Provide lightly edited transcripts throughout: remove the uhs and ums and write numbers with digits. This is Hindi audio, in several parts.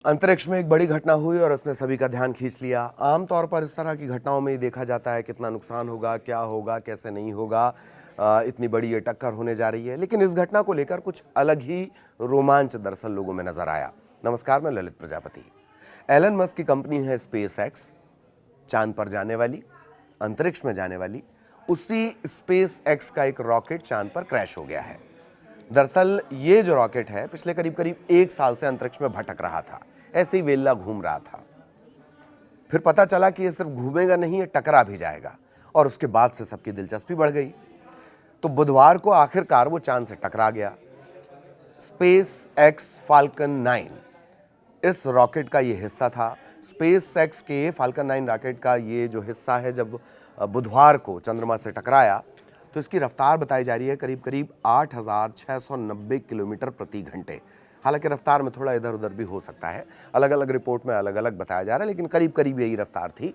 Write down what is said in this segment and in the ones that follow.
अंतरिक्ष में एक बड़ी घटना हुई और उसने सभी का ध्यान खींच लिया। आमतौर पर इस तरह की घटनाओं में ही देखा जाता है कितना नुकसान होगा, क्या होगा, कैसे नहीं होगा। इतनी बड़ी ये टक्कर होने जा रही है, लेकिन इस घटना को लेकर कुछ अलग ही रोमांच दरअसल लोगों में नजर आया। नमस्कार, मैं ललित प्रजापति। एलन मस्क की कंपनी है स्पेस एक्स, चांद पर जाने वाली, अंतरिक्ष में जाने वाली। उसी स्पेस एक्स का एक रॉकेट चांद पर क्रैश हो गया है। दरअसल ये जो रॉकेट है पिछले करीब करीब 1 साल से अंतरिक्ष में भटक रहा था, ऐसे ही वेल्ला घूम रहा था। फिर पता चला कि ये सिर्फ घूमेगा नहीं, ये टकरा भी जाएगा, और उसके बाद से सबकी दिलचस्पी बढ़ गई। तो बुधवार को आखिरकार वो चांद से टकरा गया। स्पेस एक्स फाल्कन 9 इस रॉकेट का ये हिस्सा था। स्पेस एक्स के फाल्कन 9 रॉकेट का ये जो हिस्सा है, जब बुधवार को चंद्रमा से टकराया तो इसकी रफ्तार बताई जा रही है करीब करीब 8,690 किलोमीटर प्रति घंटे। हालांकि रफ्तार में थोड़ा इधर उधर भी हो सकता है, अलग अलग रिपोर्ट में अलग अलग बताया जा रहा है, लेकिन करीब करीब यही रफ्तार थी।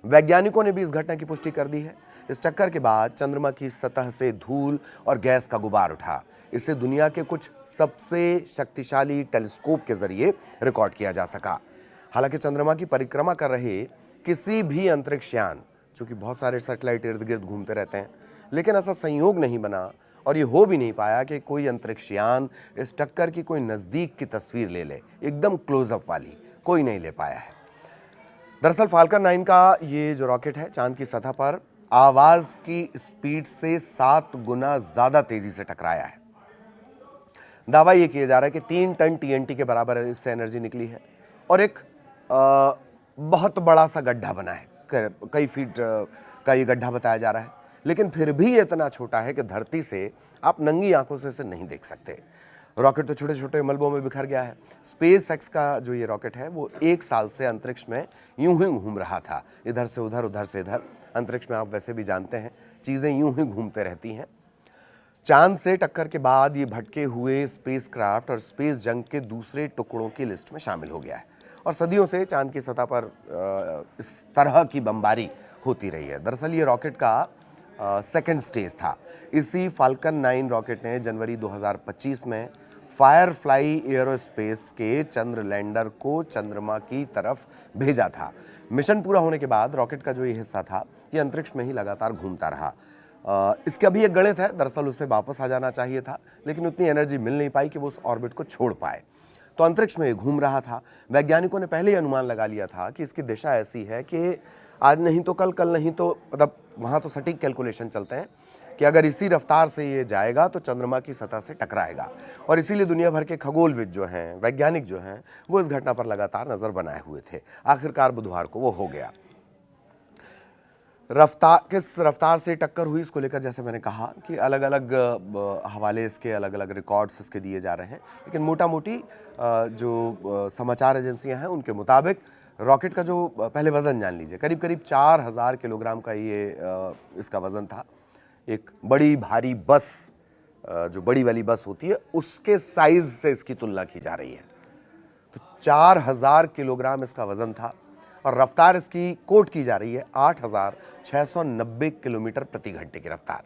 वैज्ञानिकों ने भी इस घटना की पुष्टि कर दी है। इस टक्कर के बाद चंद्रमा की सतह से धूल और गैस का गुबार उठा। इसे दुनिया के कुछ सबसे शक्तिशाली टेलीस्कोप के जरिए रिकॉर्ड किया जा सका। हालांकि चंद्रमा की परिक्रमा कर रहे किसी भी अंतरिक्ष यान, चूंकि बहुत सारे सैटेलाइट इर्द गिर्द घूमते रहते हैं, लेकिन ऐसा संयोग नहीं बना और ये हो भी नहीं पाया कि कोई अंतरिक्ष यान इस टक्कर की कोई नजदीक की तस्वीर ले ले, एकदम क्लोजअप वाली कोई नहीं ले पाया है। दरअसल फाल्कन 9 का ये जो रॉकेट है चांद की सतह पर आवाज की स्पीड से 7 गुना ज्यादा तेजी से टकराया है। दावा ये किया जा रहा है कि 3 टन टीएनटी के बराबर इससे एनर्जी निकली है और एक बहुत बड़ा सा गड्ढा बना है, कई फीट का ये गड्ढा बताया जा रहा है। लेकिन फिर भी ये इतना छोटा है कि धरती से आप नंगी आंखों से इसे नहीं देख सकते। रॉकेट तो छोटे छोटे मलबों में बिखर गया है। स्पेस एक्स का जो ये रॉकेट है वो 1 साल से अंतरिक्ष में यूं ही घूम रहा था, इधर से उधर, उधर से इधर। अंतरिक्ष में आप वैसे भी जानते हैं चीजें यूं ही घूमते रहती हैं। चांद से टक्कर के बाद ये भटके हुए स्पेसक्राफ्ट और स्पेस जंक के दूसरे टुकड़ों की लिस्ट में शामिल हो गया है और सदियों से चांद की सतह पर इस तरह की बमबारी होती रही है। दरअसल ये रॉकेट का सेकेंड स्टेज था। इसी फाल्कन 9 रॉकेट ने जनवरी 2025 में फायरफ्लाई एरोस्पेस के चंद्र लैंडर को चंद्रमा की तरफ भेजा था। मिशन पूरा होने के बाद रॉकेट का जो ये हिस्सा था ये अंतरिक्ष में ही लगातार घूमता रहा। इसका भी एक गणित है, दरअसल उसे वापस आ जाना चाहिए था, लेकिन उतनी एनर्जी मिल नहीं पाई कि वो उस ऑर्बिट को छोड़ पाए, तो अंतरिक्ष में ये घूम रहा था। वैज्ञानिकों ने पहले ही अनुमान लगा लिया था कि इसकी दिशा ऐसी है कि आज नहीं तो कल, कल नहीं तो, मतलब वहाँ तो सटीक कैलकुलेशन चलते हैं कि अगर इसी रफ्तार से ये जाएगा तो चंद्रमा की सतह से टकराएगा। और इसीलिए दुनिया भर के खगोलविद जो हैं, वैज्ञानिक जो हैं, वो इस घटना पर लगातार नजर बनाए हुए थे। आखिरकार बुधवार को वो हो गया। रफ्तार, किस रफ्तार से टक्कर हुई इसको लेकर जैसे मैंने कहा कि अलग अलग हवाले इसके, अलग अलग रिकॉर्ड्स इसके दिए जा रहे हैं, लेकिन मोटा मोटी जो समाचार एजेंसियां हैं उनके मुताबिक रॉकेट का जो पहले वजन जान लीजिए, करीब करीब 4,000 किलोग्राम का ये इसका वजन था। एक बड़ी भारी बस, जो बड़ी वाली बस होती है, उसके साइज से इसकी तुलना की जा रही है। तो 4,000 किलोग्राम इसका वजन था और रफ्तार इसकी कोट की जा रही है 8,690 किलोमीटर प्रति घंटे की रफ्तार।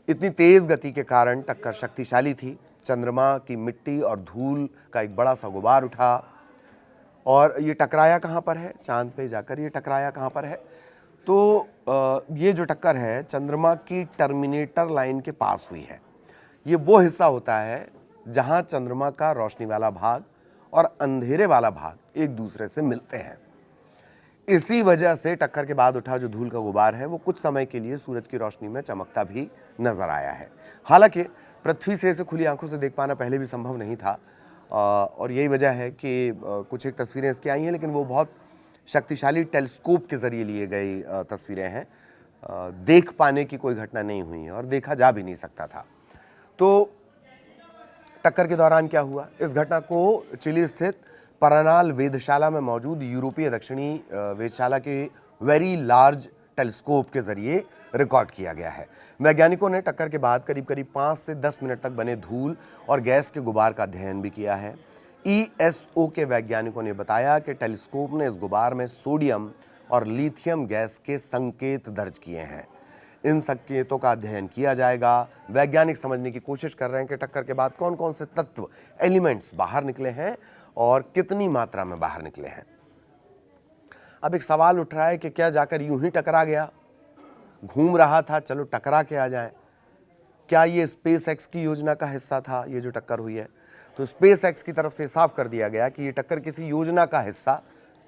इतनी तेज गति के कारण टक्कर शक्तिशाली थी। चंद्रमा की मिट्टी और धूल का एक बड़ा सा गुबार उठा और ये टकराया कहाँ पर है? चांद पे जाकर ये टकराया कहाँ पर है? तो ये जो टक्कर है चंद्रमा की टर्मिनेटर लाइन के पास हुई है। ये वो हिस्सा होता है जहां चंद्रमा का रोशनी वाला भाग और अंधेरे वाला भाग एक दूसरे से मिलते हैं। इसी वजह से टक्कर के बाद उठा जो धूल का गुबार है वो कुछ समय के लिए सूरज की रोशनी में चमकता भी नजर आया है। हालांकि पृथ्वी से इसे खुली आंखों से देख पाना पहले भी संभव नहीं था और यही वजह है कि कुछ एक तस्वीरें इसकी आई हैं, लेकिन वो बहुत शक्तिशाली टेलीस्कोप के जरिए लिए गई तस्वीरें हैं। देख पाने की कोई घटना नहीं हुई है और देखा जा भी नहीं सकता था। तो टक्कर के दौरान क्या हुआ? इस घटना को चिली स्थित परनाल वेधशाला में मौजूद यूरोपीय दक्षिणी वेधशाला के वेरी लार्ज टेलीस्कोप के जरिए रिकॉर्ड किया गया है। वैज्ञानिकों ने टक्कर के बाद करीब करीब 5 से 10 मिनट तक बने धूल और गैस के गुबार का अध्ययन भी किया है। ईएसओ के वैज्ञानिकों ने बताया कि टेलीस्कोप ने इस गुबार में सोडियम और लिथियम गैस के संकेत दर्ज किए हैं। इन संकेतों का अध्ययन किया जाएगा। वैज्ञानिक समझने की कोशिश कर रहे हैं कि टक्कर के बाद कौन कौन से तत्व, एलिमेंट्स बाहर निकले हैं और कितनी मात्रा में बाहर निकले हैं। अब एक सवाल उठ रहा है कि क्या जाकर यूं ही टकरा गया, घूम रहा था, चलो टकरा के आ जाए। क्या ये स्पेस एक्स की योजना का हिस्सा था ये जो टक्कर हुई है? तो स्पेस एक्स की तरफ से साफ कर दिया गया कि ये टक्कर किसी योजना का हिस्सा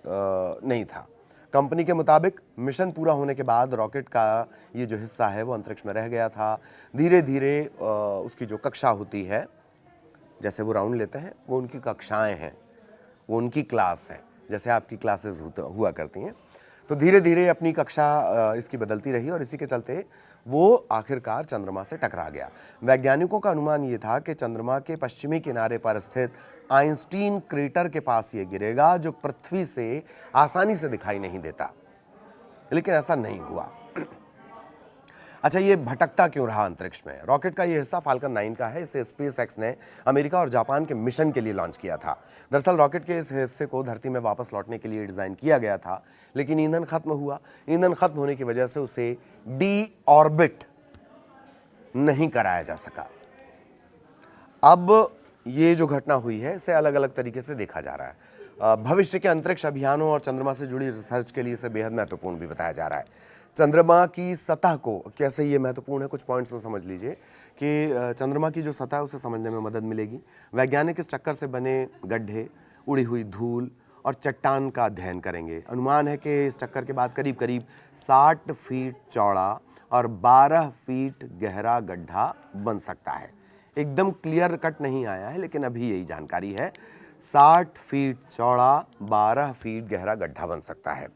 नहीं था। कंपनी के मुताबिक मिशन पूरा होने के बाद रॉकेट का ये जो हिस्सा है वो अंतरिक्ष में रह गया था। धीरे धीरे उसकी जो कक्षा होती है, जैसे वो राउंड लेते हैं, वो उनकी कक्षाएं हैं, वो उनकी क्लास है, जैसे आपकी क्लासेस हुआ करती हैं। तो धीरे धीरे अपनी कक्षा इसकी बदलती रही और इसी के चलते वो आखिरकार चंद्रमा से टकरा गया। वैज्ञानिकों का अनुमान ये था कि चंद्रमा के पश्चिमी किनारे पर स्थित आइंस्टीन क्रेटर के पास ये गिरेगा, जो पृथ्वी से आसानी से दिखाई नहीं देता, लेकिन ऐसा नहीं हुआ। अच्छा, ये भटकता क्यों रहा अंतरिक्ष में? रॉकेट का ये हिस्सा फाल्कन 9 का है। इसे स्पेस एक्स ने अमेरिका और जापान के मिशन के लिए लॉन्च किया था। दरअसल रॉकेट के इस हिस्से को धरती में वापस लौटने के लिए डिजाइन किया गया था, लेकिन ईंधन खत्म हुआ। ईंधन खत्म होने की वजह से उसे डी ऑर्बिट नहीं कराया जा सका। अब ये जो घटना हुई है इसे अलग अलग तरीके से देखा जा रहा है। भविष्य के अंतरिक्ष अभियानों और चंद्रमा से जुड़ी रिसर्च के लिए इसे बेहद महत्वपूर्ण भी बताया जा रहा है। चंद्रमा की सतह को कैसे ये महत्वपूर्ण है, कुछ पॉइंट्स में समझ लीजिए कि चंद्रमा की जो सतह है उसे समझने में मदद मिलेगी। वैज्ञानिक इस चक्कर से बने गड्ढे, उड़ी हुई धूल और चट्टान का अध्ययन करेंगे। अनुमान है कि इस चक्कर के बाद करीब करीब 60 फीट चौड़ा और 12 फीट गहरा गड्ढा बन सकता है। एकदम क्लियर कट नहीं आया है, लेकिन अभी यही जानकारी है। 60 फीट चौड़ा, 12 फीट गहरा गड्ढा बन सकता है।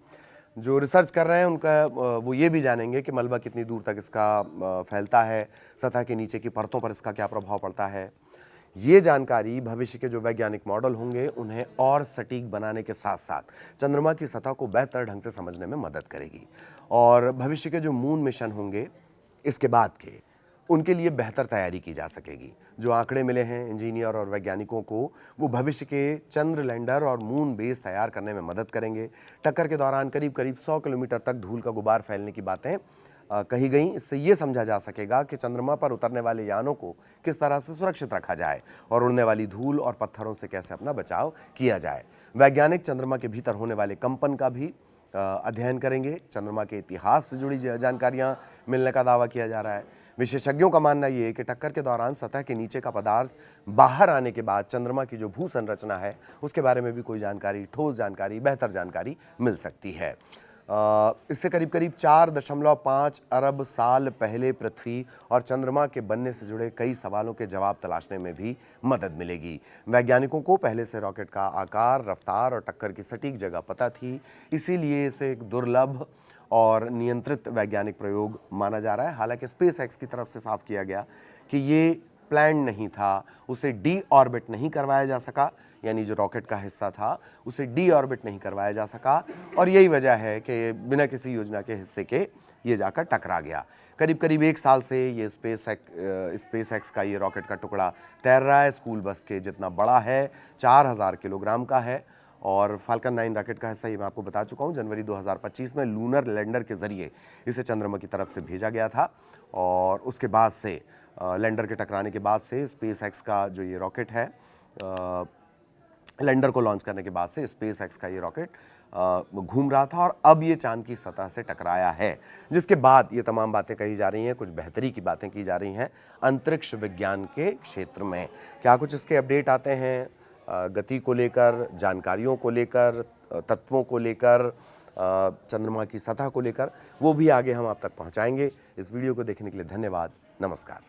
जो रिसर्च कर रहे हैं उनका वो ये भी जानेंगे कि मलबा कितनी दूर तक इसका फैलता है, सतह के नीचे की परतों पर इसका क्या प्रभाव पड़ता है। ये जानकारी भविष्य के जो वैज्ञानिक मॉडल होंगे उन्हें और सटीक बनाने के साथ साथ चंद्रमा की सतह को बेहतर ढंग से समझने में मदद करेगी। और भविष्य के जो मून मिशन होंगे इसके बाद के, उनके लिए बेहतर तैयारी की जा सकेगी। जो आंकड़े मिले हैं इंजीनियर और वैज्ञानिकों को, वो भविष्य के चंद्र लैंडर और मून बेस तैयार करने में मदद करेंगे। टक्कर के दौरान करीब करीब 100 किलोमीटर तक धूल का गुबार फैलने की बातें कही गई। इससे ये समझा जा सकेगा कि चंद्रमा पर उतरने वाले यानों को किस तरह से सुरक्षित रखा जाए और उड़ने वाली धूल और पत्थरों से कैसे अपना बचाव किया जाए। वैज्ञानिक चंद्रमा के भीतर होने वाले कंपन का भी अध्ययन करेंगे। चंद्रमा के इतिहास से जुड़ी जानकारियां मिलने का दावा किया जा रहा है। विशेषज्ञों का मानना यह है कि टक्कर के दौरान सतह के नीचे का पदार्थ बाहर आने के बाद चंद्रमा की जो भू संरचना है उसके बारे में भी कोई जानकारी, ठोस जानकारी, बेहतर जानकारी मिल सकती है। इससे करीब करीब 4.5 अरब साल पहले पृथ्वी और चंद्रमा के बनने से जुड़े कई सवालों के जवाब तलाशने में भी मदद मिलेगी। वैज्ञानिकों को पहले से रॉकेट का आकार, रफ्तार और टक्कर की सटीक जगह पता थी, इसीलिए इसे एक दुर्लभ और नियंत्रित वैज्ञानिक प्रयोग माना जा रहा है। हालांकि स्पेस एक्स की तरफ से साफ किया गया कि ये प्लान नहीं था, उसे डी ऑर्बिट नहीं करवाया जा सका, यानी जो रॉकेट का हिस्सा था उसे डी ऑर्बिट नहीं करवाया जा सका, और यही वजह है कि बिना किसी योजना के हिस्से के ये जाकर टकरा गया। करीब करीब 1 साल से ये स्पेस एक्स का ये रॉकेट का टुकड़ा तैर रहा है। स्कूल बस के जितना बड़ा है, 4000 किलोग्राम का है। और फाल्कन 9 रॉकेट का हिस्सा, ये मैं आपको बता चुका हूँ, जनवरी 2025 में लूनर लैंडर के जरिए इसे चंद्रमा की तरफ से भेजा गया था। और उसके बाद से लैंडर के टकराने के बाद से स्पेस एक्स का जो ये रॉकेट है, लैंडर को लॉन्च करने के बाद से स्पेस एक्स का ये रॉकेट घूम रहा था और अब ये चांद की सतह से टकराया है, जिसके बाद ये तमाम बातें कही जा रही हैं, कुछ बेहतरी की बातें की जा रही हैं अंतरिक्ष विज्ञान के क्षेत्र में। क्या कुछ इसके अपडेट आते हैं गति को लेकर, जानकारियों को लेकर, तत्वों को लेकर, चंद्रमा की सतह को लेकर, वो भी आगे हम आप तक पहुंचाएंगे। इस वीडियो को देखने के लिए धन्यवाद। नमस्कार।